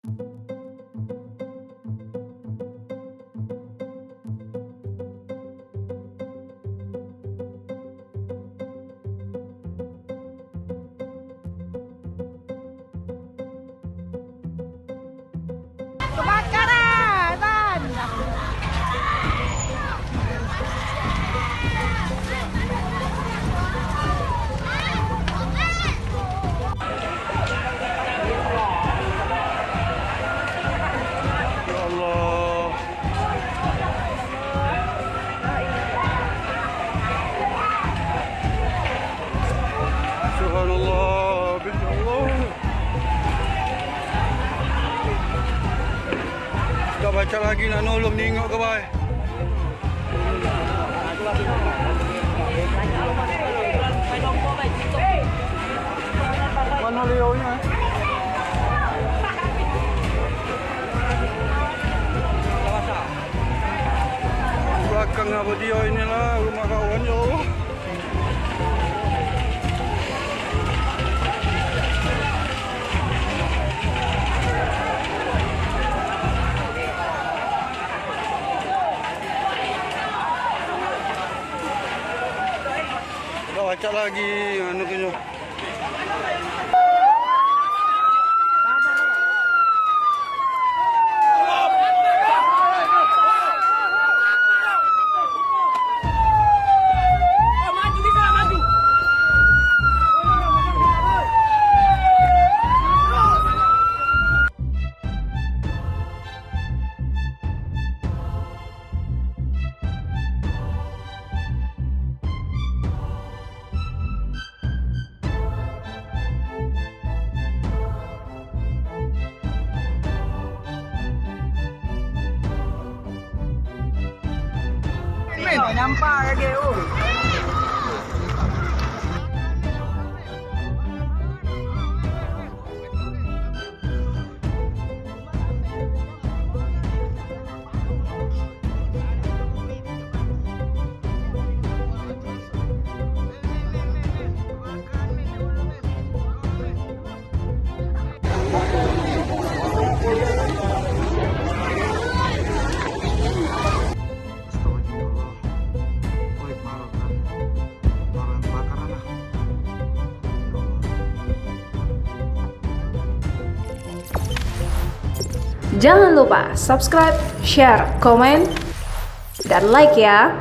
Kebakaran! Ya Allah. Subhanallah, bismillah. Dah baca lagi nak nolong nengok ke bay. Mana Leo-nya? Belakang apa dia inilah rumah kawan ya Allah. Dah baca lagi anu kena. Nampak lagi oh. Jangan lupa subscribe, share, komen, dan like ya.